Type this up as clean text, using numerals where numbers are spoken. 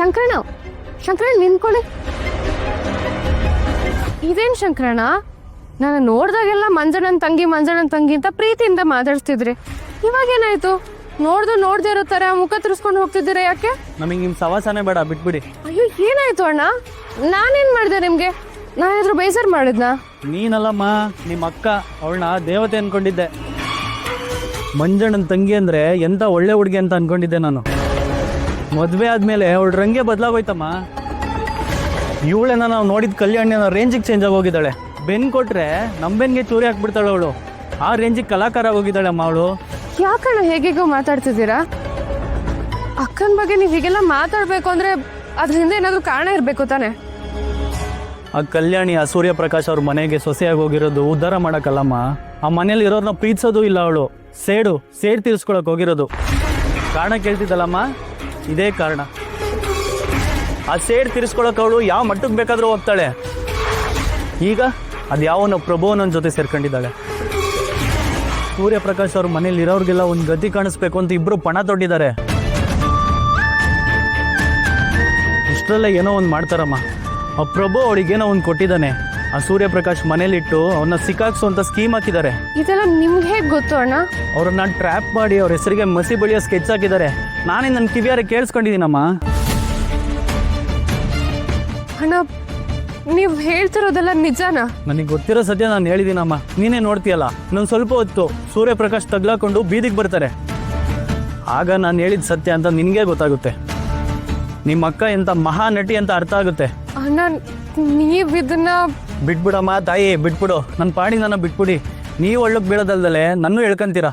ಶಂಕರಣ್ಣ ಶಂಕರಣ್ಣ ನಿಂತ್ಕೊಳ್ಳಿ. ಇದೇನ್ ಶಂಕರಣ್ಣ, ನಾನು ನೋಡ್ದಾಗೆಲ್ಲ ಮಂಜಣ್ಣನ ತಂಗಿ ಅಂತ ಪ್ರೀತಿಯಿಂದ ಮಾತಾಡ್ತಿದ್ರಿ. ಇವಾಗೇನಾಯ್ತು? ನೋಡ್ದೇ ಇರೋ ತರ ಮುಖ ತಿರ್ಸ್ಕೊಂಡು ಹೋಗ್ತಿದ್ದೀರಾ ಯಾಕೆ? ನಮಗೆ ನಿಮ್ ಸವಾಸನೆ ಬೇಡ, ಬಿಟ್ಬಿಡಿ. ಅಯ್ಯೋ ಏನಾಯ್ತು ಅಣ್ಣ? ನಾನೇನ್ ಮಾಡಿದೆ ನಿಮ್ಗೆ? ನಾನೇನಾದ್ರೂ ಬೇಜಾರ್ ಮಾಡಿದ್ನಾ? ನೀನಲ್ಲಮ್ಮ, ನಿಮ್ಮ ಅಕ್ಕ. ಅವಳನ್ನ ದೇವತೆ ಅನ್ಕೊಂಡಿದ್ದೆ. ಮಂಜಣ್ಣನ ತಂಗಿ ಅಂದ್ರೆ ಎಂತ ಒಳ್ಳೆ ಹುಡುಗಿ ಅಂತ ಅನ್ಕೊಂಡಿದ್ದೆ ನಾನು. ಮದ್ವೆ ಆದ್ಮೇಲೆ ಅವಳ ರಂಗೆ ಬದಲಾಗೋಯ್ತಮ್ಮ. ಇವಳನ್ನ ನಾವು ನೋಡಿದ ಕಲ್ಯಾಣಿನ ರೇಂಜಿಗೆ ಚೇಂಜ್ ಆಗಿ ಹೋಗಿದ್ದಾಳೆ. ಬೆನ್ ಕೊಟ್ರೆ ನಮ್ಮ ಬೆನ್ಗೆ ಚೂರಿ ಹಾಕ್ಬಿಡ್ತಾಳೆ ಅವಳು. ಆ ರೇಂಜಿಗೆ ಕಲಾಕಾರ ಹೋಗಿದ್ದಾಳೆ ಅಮ್ಮ ಅವಳು. ಯಾಕಣ್ಣ ಹೇಗೇಗೋ ಮಾತಾಡ್ತಿದ್ದೀರಾ? ಅಕ್ಕನ ಬಗ್ಗೆ ನೀವು ಹೀಗೆಲ್ಲ ಮಾತಾಡ್ಬೇಕು ಅಂದ್ರೆ ಅದ್ರ ಹಿಂದೆ ಏನಾದ್ರು ಕಾರಣ ಇರ್ಬೇಕು ತಾನೆ? ಆ ಕಲ್ಯಾಣಿ ಆ ಸೂರ್ಯಪ್ರಕಾಶ್ ಅವ್ರ ಮನೆಗೆ ಸೊಸೆಯಾಗಿ ಹೋಗಿರೋದು ಉದ್ಧಾರ ಮಾಡಕ್ಕಲ್ಲಮ್ಮ. ಆ ಮನೇಲಿ ಇರೋರ್ನ ಪ್ರೀತಿಸೋದು ಇಲ್ಲ ಅವಳು. ಸೇಡು ತೀರಿಸ್ಕೊಳಕ್ ಹೋಗಿರೋದು. ಕಾರಣ ಕೇಳ್ತಿದ್ದಲ್ಲಮ್ಮ, ಇದೇ ಕಾರಣ. ಆ ಸೇಡ್ ತೀರಿಸ್ಕೊಳಕ್ ಅವಳು ಯಾವ ಮಟ್ಟಕ್ಕೆ ಬೇಕಾದ್ರೂ ಹೋಗ್ತಾಳೆ. ಈಗ ಅದು ಯಾವನೋ ಪ್ರಭುವನ ಜೊತೆ ಸೇರ್ಕೊಂಡಿದ್ದಾಳೆ. ಸೂರ್ಯಪ್ರಕಾಶ್ ಅವ್ರ ಮನೇಲಿ ಇರೋರಿಗೆಲ್ಲ ಒಂದು ಗತಿ ಕಾಣಿಸ್ಬೇಕು ಅಂತ ಇಬ್ರು ಪಣ ತೊಟ್ಟಿದ್ದಾರೆ. ಇಷ್ಟರಲ್ಲೇ ಏನೋ ಒಂದು ಮಾಡ್ತಾರಮ್ಮ. ಆ ಪ್ರಭು ಅವಳಿಗೇನೋ ಒಂದು ಕೊಟ್ಟಿದ್ದಾನೆ. ಆ ಸೂರ್ಯಪ್ರಕಾಶ್ ಮನೇಲಿಟ್ಟು ಅವನ್ನ ಸಿಕ್ಕಾಕ್ಸೋ ಅಂತ ಸ್ಕೀಮ್ ಹಾಕಿದ್ದಾರೆ. ಇದೆಲ್ಲ ನಿಮ್ಗೆ ಹೇಗೆ ಗೊತ್ತು ಅಣ್ಣ? ಅವ್ರನ್ನ ಟ್ರ್ಯಾಪ್ ಮಾಡಿ ಅವ್ರ ಹೆಸರಿಗೆ ಮಸಿ ಬಳಿಯೋ ಸ್ಕೆಚ್ ಹಾಕಿದ್ದಾರೆ. ನಾನೇ ನನ್ನ ಕಿವಿಯಾರೆ ಕೇಳಿಸ್ಕೊಂಡಿದ್ದೀನಮ್ಮ. ಅಣ್ಣ ನೀವು ಹೇಳ್ತಿರೋದೆಲ್ಲ ನಿಜಾನಾ? ನನಗೆ ಗೊತ್ತಿರೋ ಸದ್ಯ ನಾನು ಹೇಳಿದ್ದೀನಮ್ಮ. ನೀನೇ ನೋಡ್ತೀಯಲ್ಲ, ಇನ್ನೊಂದು ಸ್ವಲ್ಪ ಹೊತ್ತು ಸೂರ್ಯಪ್ರಕಾಶ್ ತಗ್ಲಾಕೊಂಡು ಬೀದಿಗೆ ಬರ್ತಾರೆ. ಆಗ ನಾನು ಹೇಳಿದ ಸತ್ಯ ಅಂತ ನಿನಗೆ ಗೊತ್ತಾಗುತ್ತೆ. ನಿಮ್ಮ ಅಕ್ಕ ಎಂತ ಮಹಾ ನಟಿ ಅಂತ ಅರ್ಥ ಆಗುತ್ತೆ. ಅಣ್ಣ ನೀವು ಇದನ್ನ ಬಿಟ್ಬಿಡಮ್ಮ ತಾಯಿ, ಬಿಟ್ಬಿಡು. ನನ್ನ ಪಾಡಿ ನನ್ನ ಬಿಟ್ಬಿಡಿ. ನೀವು ಒಳ್ಳಕ್ಕೆ ಬೀಳೋದಲ್ದಲೆ ನನ್ನೂ ಹೇಳ್ಕೊಂತೀರಾ.